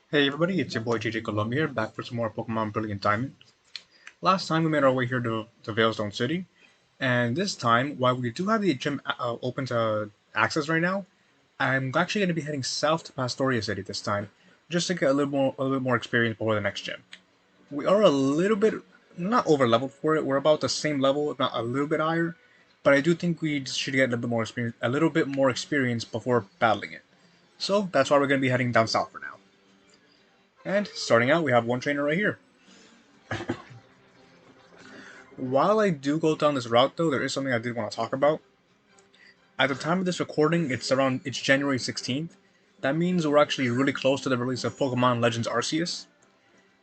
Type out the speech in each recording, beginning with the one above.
Hey everybody, it's your boy JJ Columbia here, back for some more Pokemon Brilliant Diamond. Last time we made our way here to Veilstone City, and this time, while we do have the gym open to access right now, I'm actually going to be heading south to Pastoria City this time, just to get a little bit more experience before the next gym. We are a little bit, not over leveled for it, we're about the same level, if not a little bit higher, but I do think we should get a little bit more experience before battling it. So that's why we're going to be heading down south for now. And starting out, we have one trainer right here. While I do go down this route, though, there is something I did want to talk about. At the time of this recording, it's January 16th. That means we're actually really close to the release of Pokemon Legends Arceus.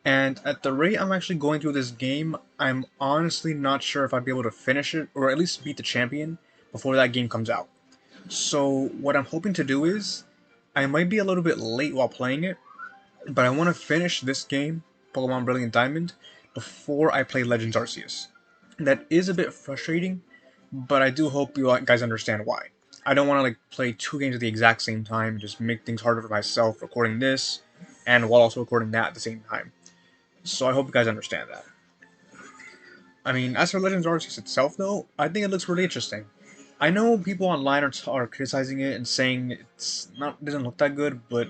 And at the rate I'm actually going through this game, I'm honestly not sure if I'd be able to finish it, or at least beat the champion, before that game comes out. So what I'm hoping to do is, I might be a little bit late while playing it, but I want to finish this game, Pokemon Brilliant Diamond, before I play Legends Arceus. That is a bit frustrating, but I do hope you guys understand why. I don't want to play two games at the exact same time, just make things harder for myself recording this and while also recording that at the same time. So I hope you guys understand that. I mean, as for Legends Arceus itself, though, I think it looks really interesting. I know people online are criticizing it and saying it's not doesn't look that good, but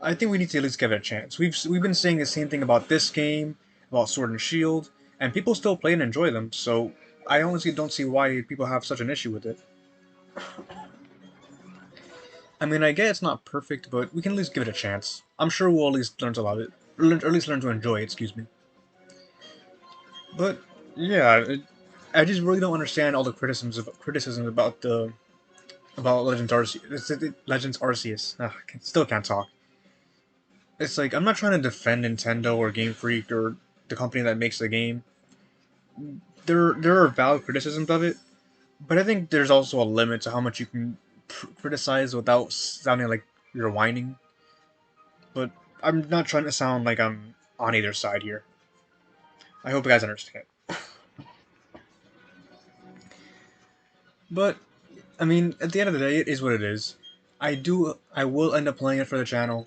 I think we need to at least give it a chance. We've been saying the same thing about this game, about Sword and Shield, and people still play and enjoy them. So I honestly don't see why people have such an issue with it. I mean, I get it's not perfect, but we can at least give it a chance. I'm sure we'll at least learn to love it, or at least learn to enjoy it. Excuse me. But yeah, I just really don't understand all the criticisms about Legends Arceus. Legends Arceus. Ugh, still can't talk. It's like I'm not trying to defend Nintendo or Game Freak or the company that makes the game. There are valid criticisms of it, but I think there's also a limit to how much you can criticize without sounding like you're whining. But I'm not trying to sound like I'm on either side here. I hope you guys understand. But I mean, at the end of the day, it is what it is. I will end up playing it for the channel.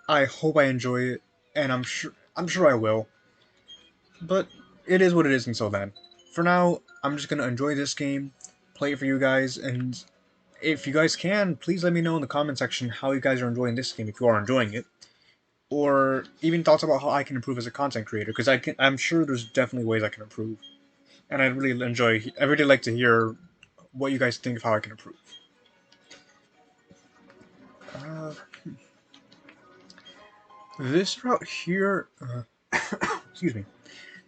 I hope I enjoy it, and I'm sure I will. But it is what it is until then. For now, I'm just gonna enjoy this game, play it for you guys, and if you guys can, please let me know in the comment section how you guys are enjoying this game if you are enjoying it, or even thoughts about how I can improve as a content creator. Because I'm sure there's definitely ways I can improve, and I really like to hear what you guys think of how I can improve. Uh, this route here, excuse me,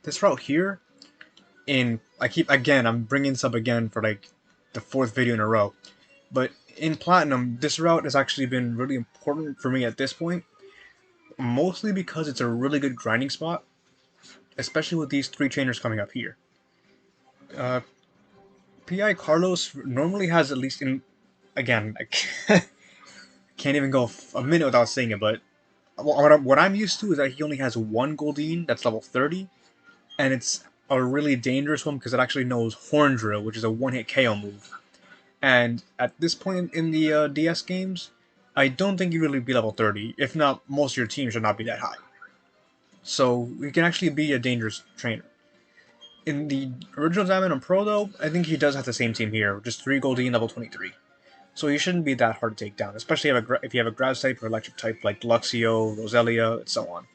this route here I'm bringing this up again for like the fourth video in a row. But in Platinum, this route has actually been really important for me at this point, mostly because it's a really good grinding spot, especially with these three trainers coming up here. Uh, PI Carlos normally has at least again, I can't even go a minute without saying it, but what I'm used to is that he only has one Goldeen that's level 30, and it's a really dangerous one because it actually knows Horn Drill, which is a one-hit KO move. And at this point in the DS games, I don't think you really be level 30. If not, most of your team should not be that high. So he can actually be a dangerous trainer. In the original Diamond and Pro, though, I think he does have the same team here, just 3 Goldeen level 23. So he shouldn't be that hard to take down, especially if you have a Grass type or Electric type like Luxio, Roselia, and so on.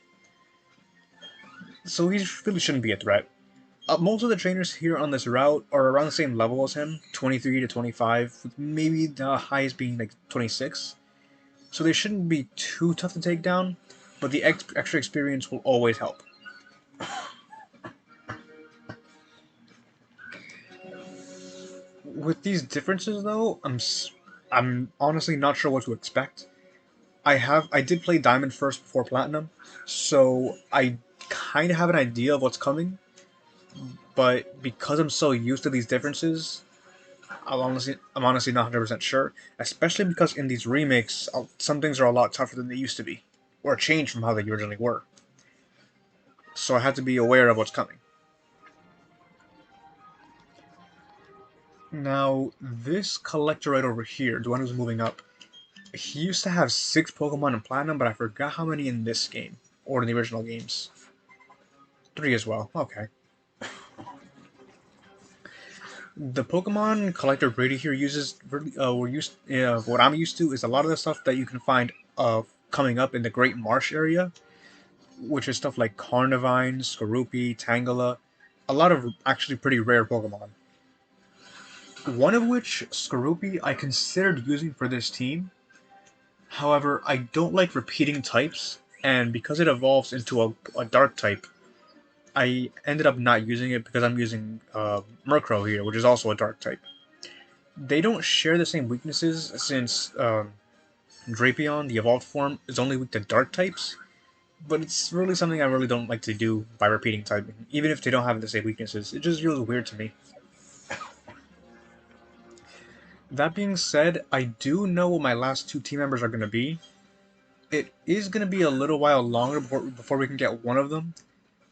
So he really shouldn't be a threat. Most of the trainers here on this route are around the same level as him, 23 to 25, with maybe the highest being like 26. So they shouldn't be too tough to take down, but the extra experience will always help. With these differences, though, I'm honestly not sure what to expect. I did play Diamond first before Platinum, so I kind of have an idea of what's coming. But because I'm so used to these differences, I'm honestly not 100% sure. Especially because in these remakes, some things are a lot tougher than they used to be, or changed from how they originally were. So I have to be aware of what's coming. Now, this collector right over here, the one who's moving up, He used to have 6 Pokemon in Platinum, but I forgot how many in this game, or in the original games. 3 as well, okay. The Pokemon collector Brady here uses, what I'm used to is a lot of the stuff that you can find coming up in the Great Marsh area, which is stuff like Carnivine, Skorupi, Tangela, a lot of actually pretty rare Pokemon. One of which, Skorupi, I considered using for this team. However, I don't like repeating types, and because it evolves into a dark type, I ended up not using it because I'm using Murkrow here, which is also a dark type. They don't share the same weaknesses since Drapion, the evolved form, is only weak to dark types, but it's really something I really don't like to do by repeating typing, even if they don't have the same weaknesses. It just feels weird to me. That being said, I do know what my last 2 team members are going to be. It is going to be a little while longer before we can get one of them,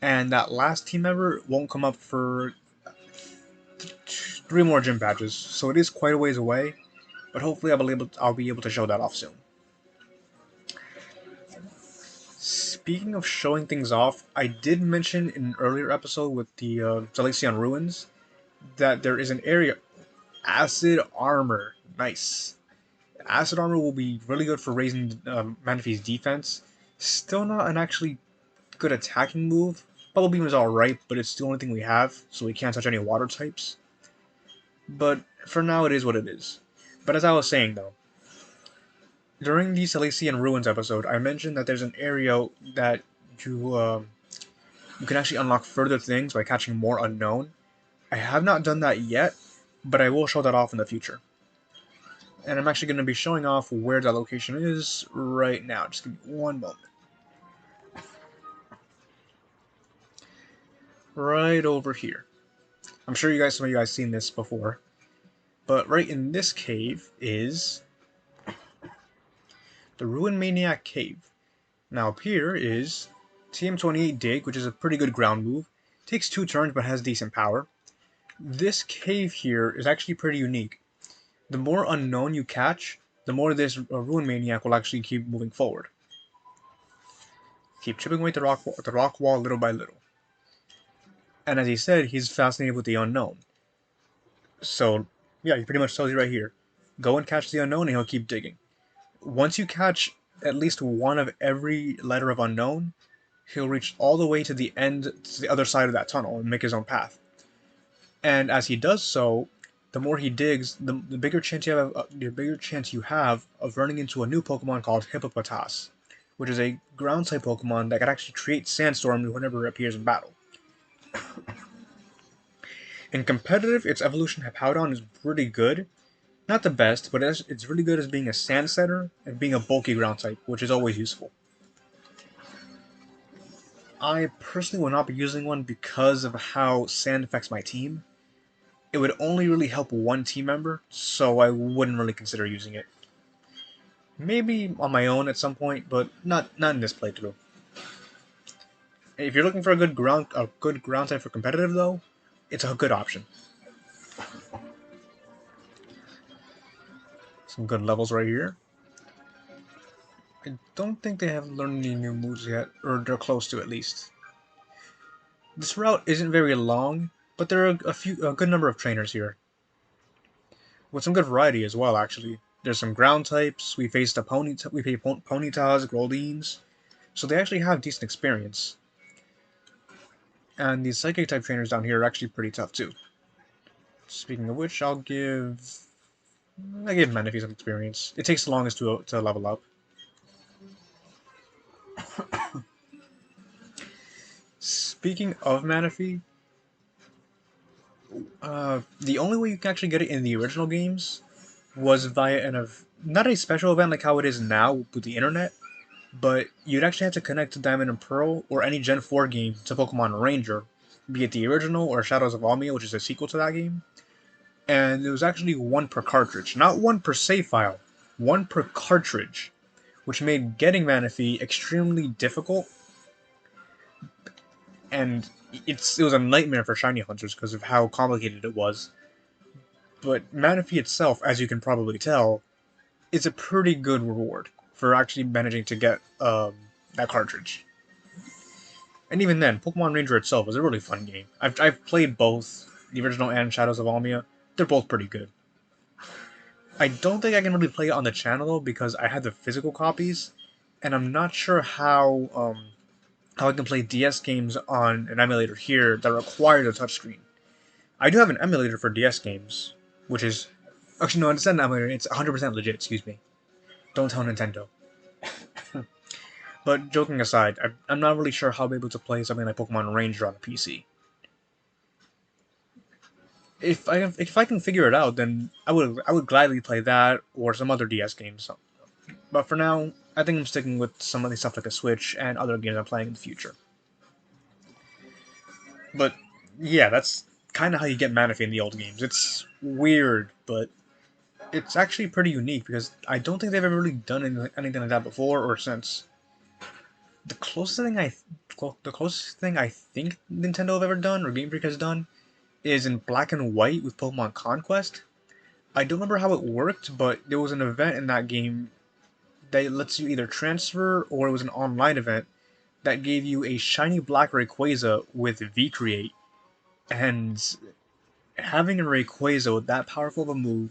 and that last team member won't come up for 3 more gym badges, so it is quite a ways away, but hopefully I'll be able to show that off soon. Speaking of showing things off, I did mention in an earlier episode with the Zalacion Ruins that there is an area, Acid Armor. Nice. Acid Armor will be really good for raising Manaphy's defense. Still not an actually good attacking move. Bubble Beam is alright, but it's the only thing we have, so we can't touch any water types. But for now, it is what it is. But as I was saying though, during the Silesian Ruins episode, I mentioned that there's an area that you can actually unlock further things by catching more unknown. I have not done that yet, but I will show that off in the future. And I'm actually going to be showing off where that location is right now. Just give me one moment. Right over here. I'm sure some of you guys seen this before. But right in this cave is the Ruin Maniac Cave. Now up here is TM28 Dig, which is a pretty good ground move. Takes 2 turns but has decent power. This cave here is actually pretty unique. The more unknown you catch, the more this Ruin Maniac will actually keep moving forward. Keep chipping away the rock wall little by little. And as he said, he's fascinated with the unknown. So, yeah, he pretty much tells you right here, go and catch the unknown and he'll keep digging. Once you catch at least one of every letter of unknown, he'll reach all the way to the end, to the other side of that tunnel and make his own path. And as he does so, the more he digs, the bigger chance you have of running into a new Pokemon called Hippopotas, which is a ground type Pokemon that can actually create sandstorms whenever it appears in battle. In competitive, its evolution Hippowdon is pretty good. Not the best, but it's really good as being a sand setter and being a bulky ground type, which is always useful. I personally will not be using one because of how sand affects my team. It would only really help one team member, so I wouldn't really consider using it. Maybe on my own at some point, but not in this playthrough. If you're looking for a good ground type for competitive though, it's a good option. Some good levels right here. I don't think they have learned any new moves yet, or they're close to at least. This route isn't very long, but there are a good number of trainers here. With some good variety as well, actually. There's some ground types, we faced Ponytas, Groldines, so they actually have decent experience. And these Psychic type trainers down here are actually pretty tough too. Speaking of which, I give Manaphy some experience. It takes the longest to level up. Speaking of Manaphy, the only way you can actually get it in the original games was via not a special event like how it is now with the internet, but you'd actually have to connect to Diamond and Pearl or any Gen 4 game to Pokemon Ranger, be it the original or Shadows of Almia, which is a sequel to that game. And it was actually 1 per cartridge, not 1 per save file, 1 per cartridge, which made getting Manaphy extremely difficult. And it was a nightmare for shiny hunters because of how complicated it was. But Manaphy itself, as you can probably tell, is a pretty good reward for actually managing to get that cartridge. And even then, Pokemon Ranger itself is a really fun game. I've played both the original and Shadows of Almia. They're both pretty good. I don't think I can really play it on the channel though because I had the physical copies, and I'm not sure how I can play DS games on an emulator here that requires a touchscreen. I do have an emulator for DS games, which is actually no, it's not an emulator. It's 100% legit. Excuse me. Don't tell Nintendo. But joking aside, I'm not really sure how I'll be able to play something like Pokemon Ranger on a PC. If I can figure it out, then I would gladly play that or some other DS games. But for now, I think I'm sticking with some of the stuff like the Switch and other games I'm playing in the future. But yeah, that's kind of how you get Manaphy in the old games. It's weird, but it's actually pretty unique because I don't think they've ever really done anything like that before or since. The closest thing I think Nintendo have ever done or Game Freak has done is in Black and White with Pokemon Conquest. I don't remember how it worked, but there was an event in that game that lets you either transfer or it was an online event that gave you a shiny black Rayquaza with V-Create. And having a Rayquaza with that powerful of a move,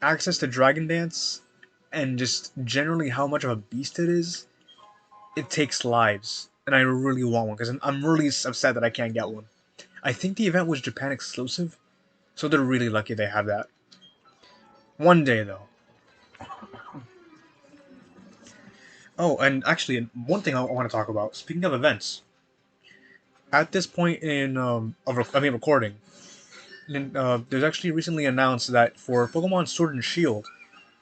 access to Dragon Dance, and just generally how much of a beast it is, it takes lives. And I really want one because I'm really upset that I can't get one. I think the event was Japan exclusive, so they're really lucky they have that. One day though. Oh, and actually, one thing I want to talk about. Speaking of events, at this point in recording, there's actually recently announced that for Pokemon Sword and Shield,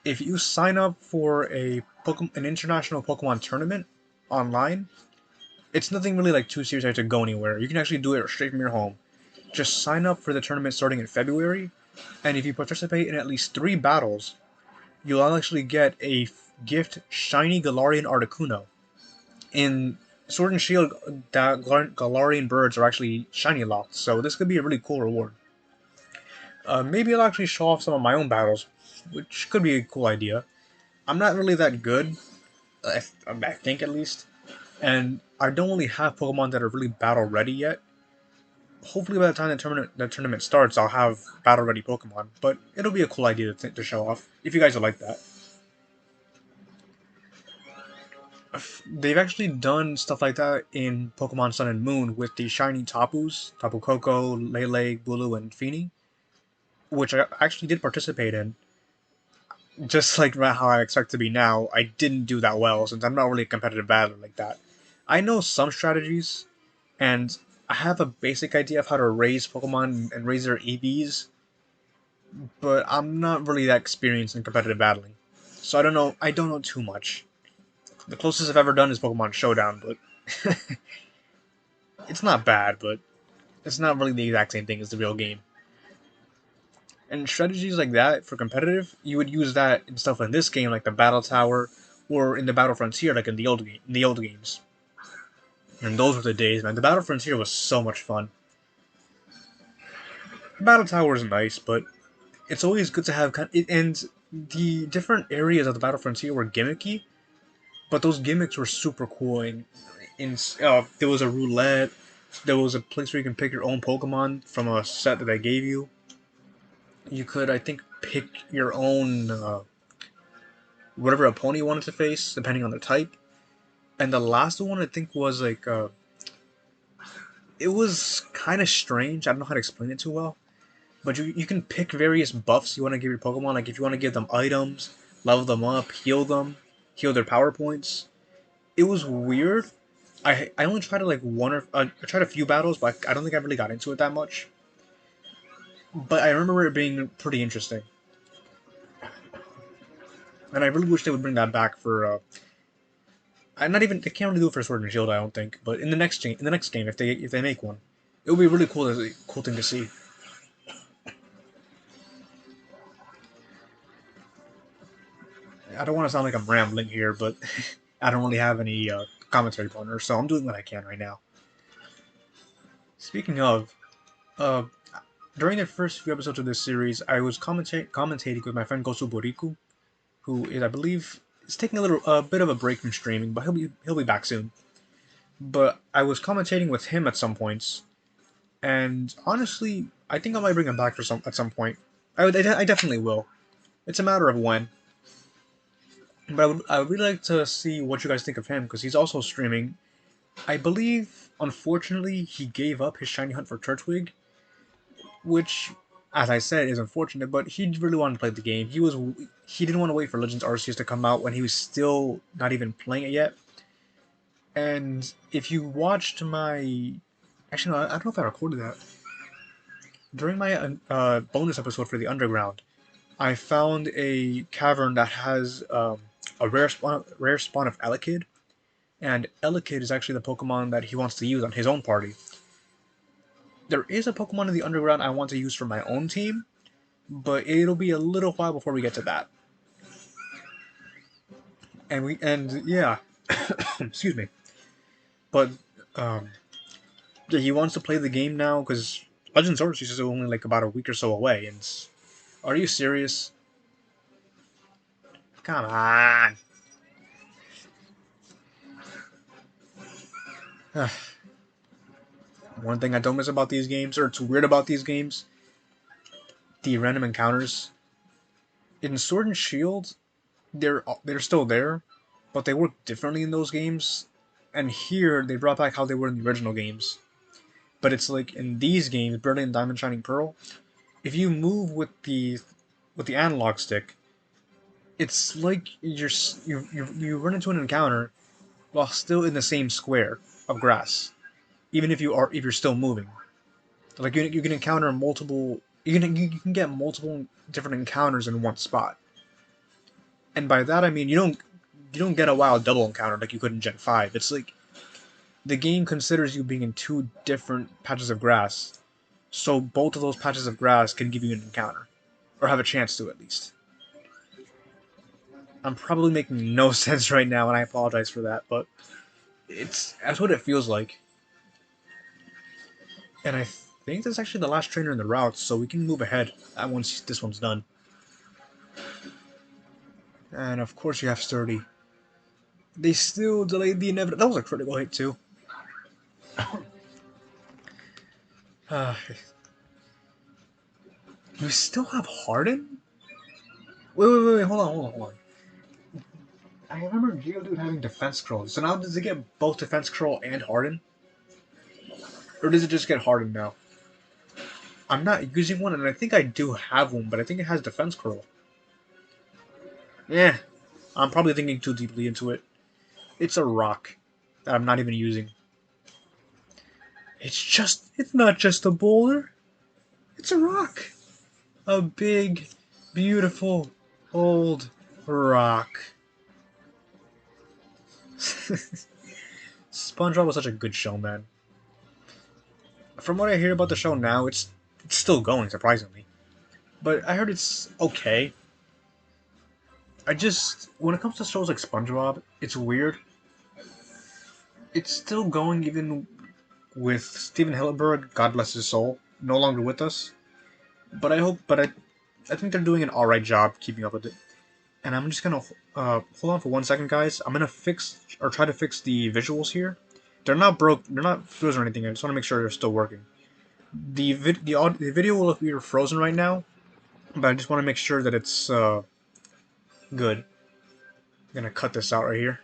if you sign up for an international Pokemon tournament online, it's nothing really like too serious to go anywhere. You can actually do it straight from your home. Just sign up for the tournament starting in February, and if you participate in at least 3 battles, you'll actually get a gift shiny Galarian Articuno. In Sword and Shield, that Galarian birds are actually shiny locked, so this could be a really cool reward. Maybe I'll actually show off some of my own battles, which could be a cool idea. I'm not really that good, I think at least, and I don't really have Pokemon that are really battle ready yet. Hopefully, by the time the tournament starts, I'll have battle ready Pokemon. But it'll be a cool idea to show off if you guys would like that. They've actually done stuff like that in Pokemon Sun and Moon with the shiny Tapus, Tapu Koko, Lele, Bulu, and Feeny, which I actually did participate in. Just like how I expect to be now, I didn't do that well since I'm not really a competitive battler like that. I know some strategies, and I have a basic idea of how to raise Pokemon and raise their EVs, but I'm not really that experienced in competitive battling. So I don't know. I don't know too much. The closest I've ever done is Pokemon Showdown, but it's not bad. But it's not really the exact same thing as the real game. And strategies like that for competitive, you would use that in stuff in this game, like the Battle Tower, or in the Battle Frontier, like in the old games. And those were the days, man. The Battle Frontier was so much fun. The Battle Tower is nice, but it's always good to have and the different areas of the Battle Frontier were gimmicky, but those gimmicks were super cool. There was a roulette. There was a place where you can pick your own Pokemon from a set that they gave you. You could, I think, pick your own whatever opponent you wanted to face, depending on the type. And the last one, I think, was like it was kind of strange. I don't know how to explain it too well, but you can pick various buffs you want to give your Pokemon. Like if you want to give them items, level them up, heal their power points. It was weird. I only tried like I tried a few battles, but I don't think I really got into it that much. But I remember it being pretty interesting, and I really wish they would bring that back for. I'm not even. They can't really do it for Sword and Shield, I don't think. But in the next game, if they make one, it would be a really cool thing to see. I don't want to sound like I'm rambling here, but I don't really have any commentary partners, so I'm doing what I can right now. Speaking of, uh, during the first few episodes of this series, I was commentating with my friend Gosu Boriku, who is, I believe, is taking a bit of a break from streaming, but he'll be back soon. But I was commentating with him at some points, and honestly, I think I might bring him back at some point. I definitely will. It's a matter of when. But I would really like to see what you guys think of him because he's also streaming. I believe, unfortunately, he gave up his shiny hunt for Turtwig, which, as I said, is unfortunate. But he really wanted to play the game. He didn't want to wait for Legends Arceus to come out when he was still not even playing it yet. And if you watched my, actually, no, I don't know if I recorded that during my bonus episode for the Underground. I found a cavern that has a rare spawn of Elekid, and Elekid is actually the Pokemon that he wants to use on his own party. There is a Pokemon in the Underground I want to use for my own team, but it'll be a little while before we get to that. And yeah, excuse me. But um, yeah, he wants to play the game now because Legends Arceus is only like about a week or so away. And are you serious? Come on. One thing I don't miss about these games, or it's weird about these games, the random encounters. In Sword and Shield, they're still there, but they work differently in those games. And here they brought back how they were in the original games. But it's like in these games, Brilliant Diamond Shining Pearl, if you move with the analog stick, it's like you run into an encounter while still in the same square of grass, even if you're still moving. Like you can encounter multiple you can get multiple different encounters in one spot. And by that I mean you don't get a wild double encounter like you could in Gen 5. It's like the game considers you being in two different patches of grass. So both of those patches of grass can give you an encounter. Or have a chance to at least. I'm probably making no sense right now and I apologize for that, but that's what it feels like. And I think that's actually the last trainer in the route, so we can move ahead once this one's done. And of course you have Sturdy. They still delayed the inevitable. That was a critical hit too. Uh, you still have Harden? Wait, hold on. I remember Geodude having Defense Curl. So now does it get both Defense Curl and Harden? Or does it just get Harden now? I'm not using one, and I think I do have one, but I think it has Defense Curl. Yeah, I'm probably thinking too deeply into it. It's a rock that I'm not even using. It's not just a boulder. It's a rock. A big, beautiful, old rock. SpongeBob was such a good show, man. From what I hear about the show now, it's still going, surprisingly. But I heard it's okay. When it comes to shows like SpongeBob, it's weird. It's still going even with Steven Hillenburg, God bless his soul, no longer with us. I think they're doing an alright job keeping up with it. And I'm just gonna hold on for 1 second, guys. I'm gonna fix or try to fix the visuals here. They're not broke. They're not frozen or anything. I just want to make sure they're still working. The video will be frozen right now, but I just want to make sure that it's good. I'm gonna cut this out right here.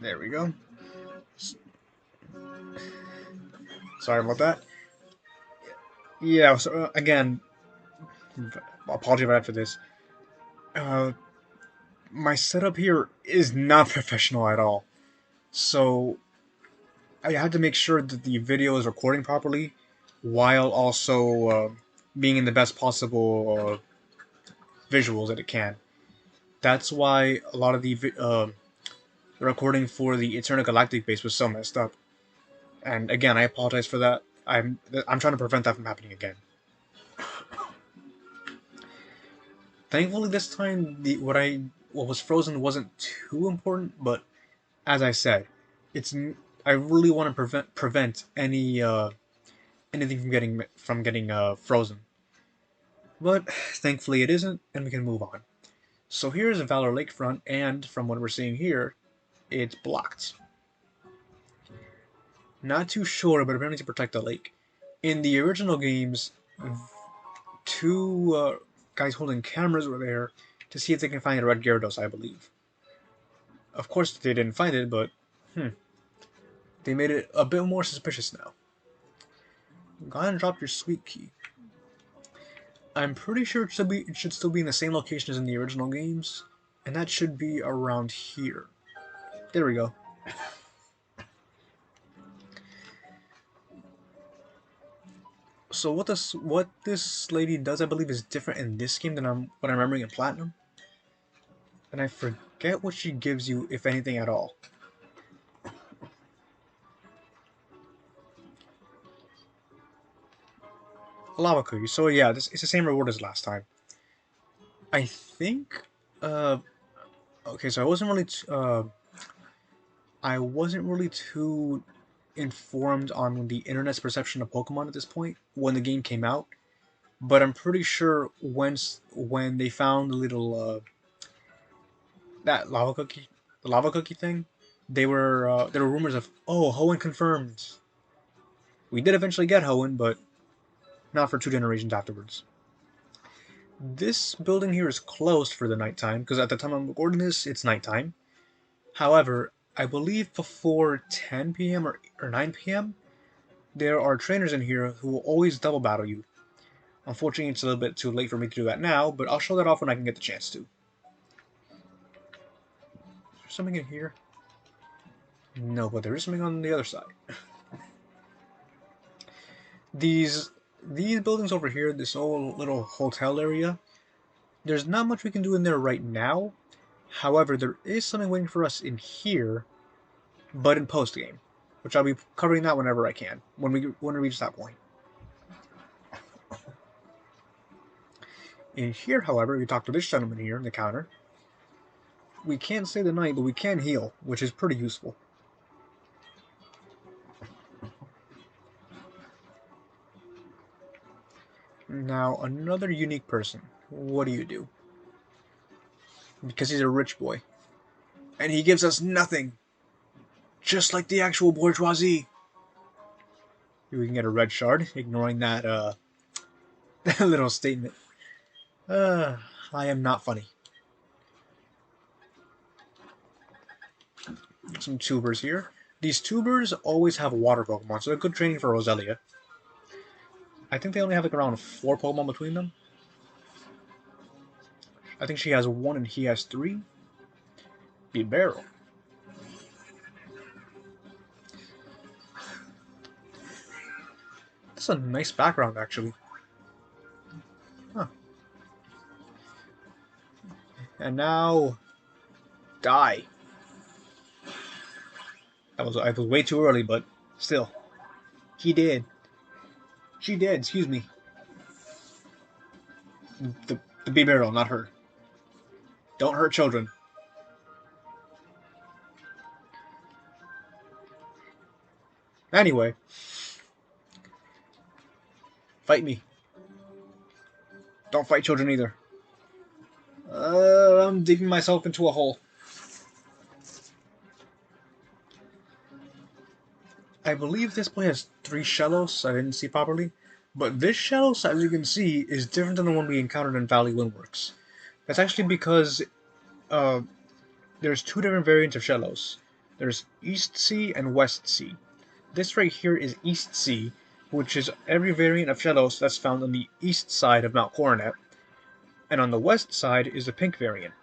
There we go. Sorry about that. Yeah. So again, apology about for this. Uh, my setup here is not professional at all. So I had to make sure that the video is recording properly, while also being in the best possible visuals that it can. That's why a lot of the recording for the Eternal Galactic base was so messed up. And again, I apologize for that. I'm trying to prevent that from happening again. Thankfully, this time what was frozen wasn't too important. But as I said, it's I really want to prevent anything from getting frozen. But thankfully, it isn't, and we can move on. So here's Valor Lakefront, and from what we're seeing here, it's blocked. Not too sure, but apparently to protect the lake. In the original games, two guys holding cameras were there to see if they can find a red Gyarados, I believe. Of course, they didn't find it, but they made it a bit more suspicious now. Go ahead and drop your sweet key. I'm pretty sure it should still be in the same location as in the original games, and that should be around here. There we go. So what this lady does, I believe, is different in this game than what I'm remembering in Platinum. And I forget what she gives you, if anything at all. Lava cookie. So yeah, it's the same reward as last time. I think. Okay, so I wasn't really too informed on the internet's perception of Pokemon at this point when the game came out, but I'm pretty sure when they found the little that lava cookie thing, there were rumors of, oh, Hoenn confirmed. We did eventually get Hoenn, but not for 2 generations afterwards. This building here is closed for the nighttime because at the time I'm recording this, it's nighttime. However, I believe before 10 p.m. or 9 p.m., there are trainers in here who will always double battle you. Unfortunately, it's a little bit too late for me to do that now, but I'll show that off when I can get the chance to. Is there something in here? No, but there is something on the other side. These buildings over here, this whole little hotel area, there's not much we can do in there right now. However, there is something waiting for us in here, but in post-game, which I'll be covering that whenever I can, when we reach that point. In here, however, we talk to this gentleman here in the counter. We can't stay the night, but we can heal, which is pretty useful. Now, another unique person. What do you do? Because he's a rich boy. And he gives us nothing. Just like the actual bourgeoisie. We can get a red shard, ignoring that, that little statement. I am not funny. Some tubers here. These tubers always have water Pokemon, so they're good training for Roselia. I think they only have like around 4 Pokemon between them. I think she has 1 and he has 3. Bibarel. That's a nice background, actually. Huh. And now... die. I was way too early, but still. He did. She did, excuse me. The Bibarel, not her. Don't hurt children. Anyway. Fight me. Don't fight children either. I'm digging myself into a hole. I believe this boy has 3 Shellos, I didn't see properly. But this Shellos, as you can see, is different than the one we encountered in Valley Windworks. That's actually because there's 2 different variants of Shellos. There's East Sea and West Sea. This right here is East Sea, which is every variant of Shellos that's found on the east side of Mount Coronet. And on the west side is the pink variant.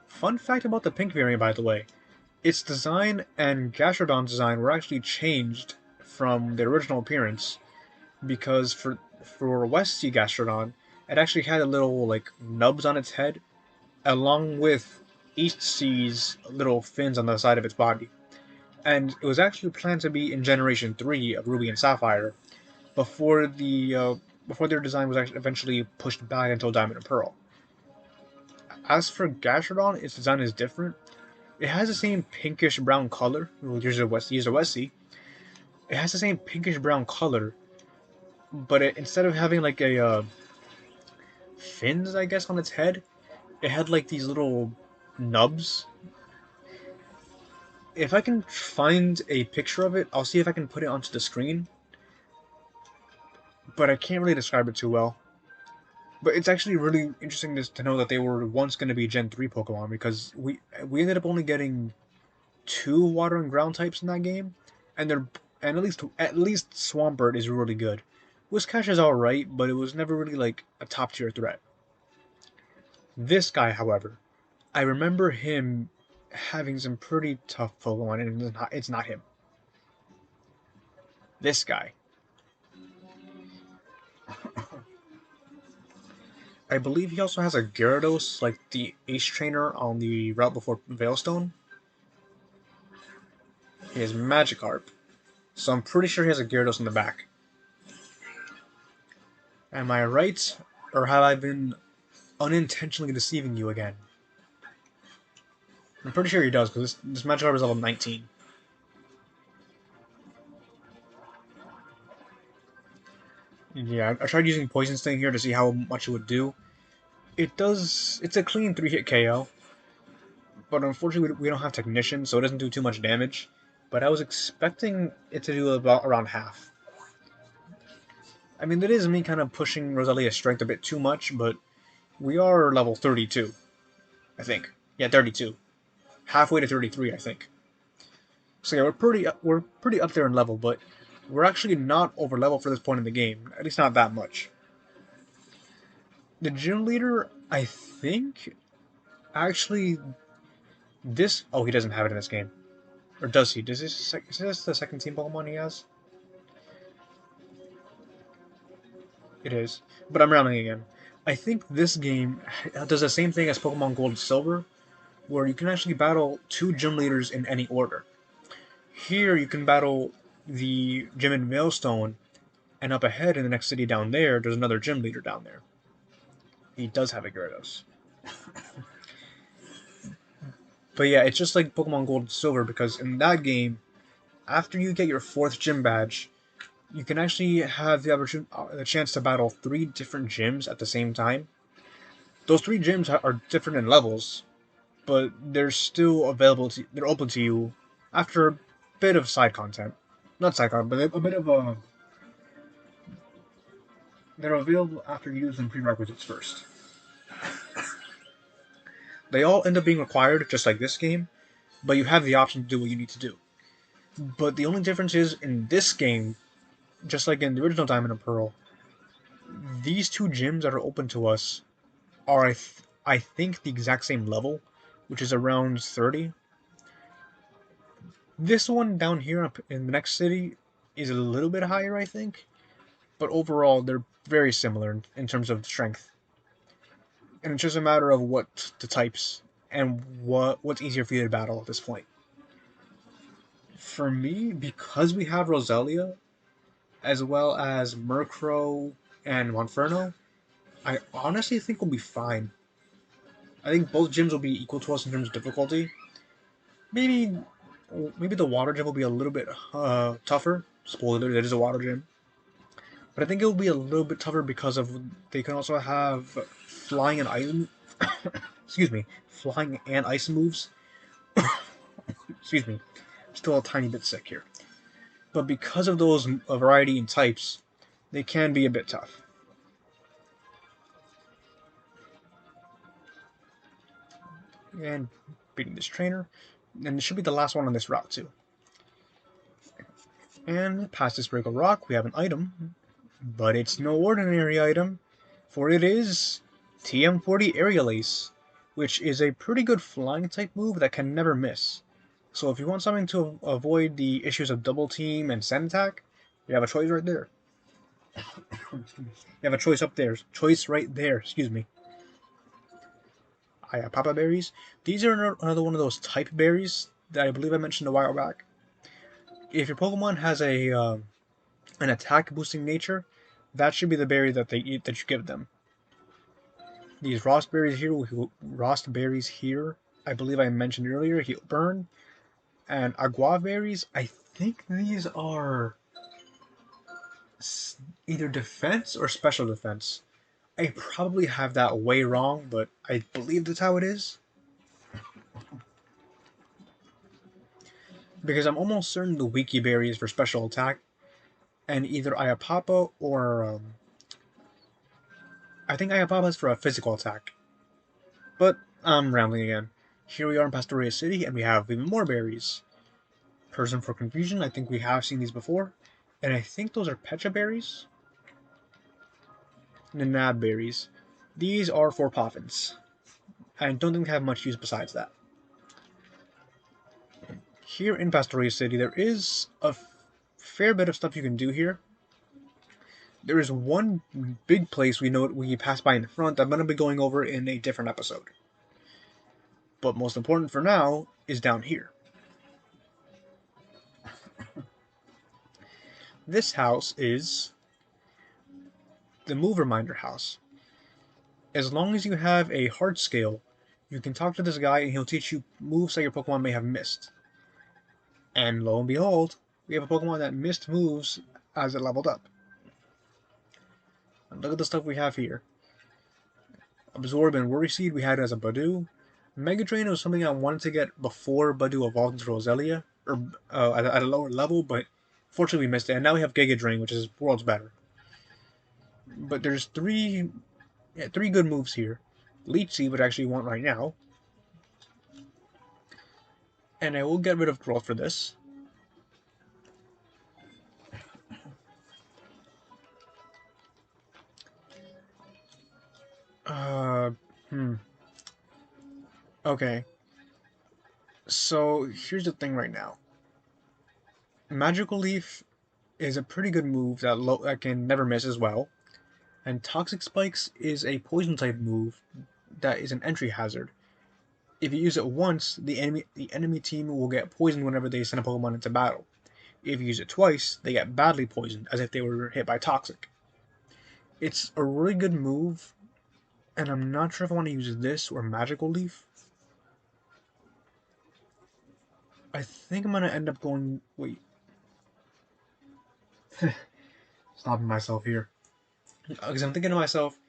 Fun fact about the pink variant, by the way. its design and Gastrodon's design were actually changed from their original appearance because for West Sea Gastrodon, it actually had a little like nubs on its head, along with East Sea's little fins on the side of its body. And it was actually planned to be in Generation 3 of Ruby and Sapphire before before their design was actually eventually pushed back until Diamond and Pearl. As for Gastrodon, its design is different. It has the same pinkish brown color. Use a West Sea. It has the same pinkish brown color, but instead of having like a fins, I guess, on its head, it had like these little nubs. If I can find a picture of it, I'll see if I can put it onto the screen. But I can't really describe it too well. But it's actually really interesting to know that they were once going to be Gen 3 Pokemon, because we ended up only getting 2 water and ground types in that game, and at least Swampert is really good. Whiscash is alright, but it was never really like a top tier threat. This guy, however, I remember him having some pretty tough Pokemon, and it's not him. This guy. I believe he also has a Gyarados, like the Ace Trainer on the route before Veilstone. He has Magikarp, so I'm pretty sure he has a Gyarados in the back. Am I right, or have I been unintentionally deceiving you again? I'm pretty sure he does, because this Magikarp is level 19. Yeah, I tried using Poison Sting here to see how much it would do. It's a clean 3-hit KO, but unfortunately we don't have Technician, so it doesn't do too much damage. But I was expecting it to do about around half. I mean, that is me kind of pushing Rosalia's strength a bit too much, but we are level 32, I think. Yeah, 32. Halfway to 33, I think. So yeah, we're pretty up there in level, but we're actually not over level for this point in the game. At least not that much. The gym leader, I think, actually, oh, he doesn't have it in this game. Or does he? Is this the second team Pokemon he has? It is. But I'm rounding again. I think this game does the same thing as Pokemon Gold and Silver, where you can actually battle 2 gym leaders in any order. Here, you can battle the gym in Veilstone, and up ahead in the next city down there's another gym leader down there. He does have a Gyarados. But yeah, it's just like Pokemon Gold and Silver, because in that game, after you get your 4th gym badge, you can actually have the chance to battle 3 different gyms at the same time. Those 3 gyms are different in levels, but they're still they're open to you after a bit of side content. Not side content, but a bit of a... They're available after you use them prerequisites first. They all end up being required, just like this game, but you have the option to do what you need to do. But the only difference is, in this game, just like in the original Diamond and Pearl, these 2 gyms that are open to us are, I think, the exact same level, which is around 30. This one down here in the next city is a little bit higher, I think, but overall they're very similar in terms of strength. And it's just a matter of what the types and what's easier for you to battle at this point. For me, because we have Roselia, as well as Murkrow and Monferno, I honestly think we'll be fine. I think both gyms will be equal to us in terms of difficulty. Maybe the water gym will be a little bit tougher. Spoiler, it is a water gym. But I think it will be a little bit tougher because they can also have flying and ice. Excuse me, flying and ice moves. Excuse me, I'm still a tiny bit sick here. But because of those variety in types, they can be a bit tough. And beating this trainer, and it should be the last one on this route too. And past this Breaker Rock, we have an item, but it's no ordinary item, for it is TM40 Aerial Ace, which is a pretty good flying type move that can never miss. So if you want something to avoid the issues of double team and sand attack, you have a choice right there. You have a choice up there. Choice right there. Excuse me. Papa berries. These are another one of those type berries that I believe I mentioned a while back. If your Pokemon has an attack boosting nature, that should be the berry that they eat that you give them. These Rost berries here, I believe I mentioned earlier, heal burn, and Agua berries. I think these are either defense or special defense. I probably have that way wrong, but I believe that's how it is. Because I'm almost certain the Wiki berry is for special attack, and either Ayapapa or I think Ayapapa is for a physical attack. But I'm rambling again. Here we are in Pastoria City, and we have even more berries. Person for confusion, I think we have seen these before, and I think those are Pecha berries. Nanab berries. These are for Poffins. I don't think they have much use besides that. Here in Pastoria City, there is a fair bit of stuff you can do here. There is one big place we pass by in the front that I'm going to be going over in a different episode. But most important for now is down here. This house is the Move Reminder House. As long as you have a heart scale, you can talk to this guy and he'll teach you moves that your Pokemon may have missed. And lo and behold, we have a Pokemon that missed moves as it leveled up. And look at the stuff we have here. Absorb and Worry Seed we had as a Badoo. Mega Drain was something I wanted to get before Badoo evolved into Roselia, or at a lower level, but fortunately we missed it. And now we have Giga Drain, which is worlds better. But there's three good moves here. Leech Seed, which I actually want right now. And I will get rid of Growth for this. Okay. So here's the thing right now. Magical Leaf is a pretty good move that can never miss as well. And Toxic Spikes is a poison type move that is an entry hazard. If you use it once, the enemy team will get poisoned whenever they send a Pokemon into battle. If you use it twice, they get badly poisoned, as if they were hit by Toxic. It's a really good move, and I'm not sure if I want to use this or Magical Leaf. I think I'm going to end up going... Wait. Stopping myself here. Because I'm thinking to myself,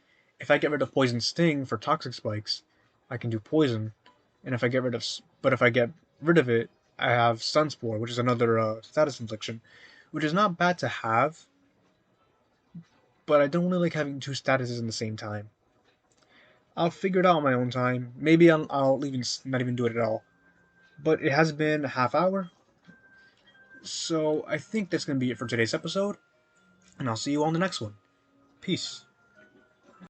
if I get rid of Poison Sting for Toxic Spikes, I can do Poison. And if I get rid of it, I have Sunspore, which is another status infliction, which is not bad to have, but I don't really like having two statuses in the same time. I'll figure it out on my own time. Maybe I'll even not even do it at all. But it has been a half hour, so I think that's going to be it for today's episode, and I'll see you on the next one. Peace.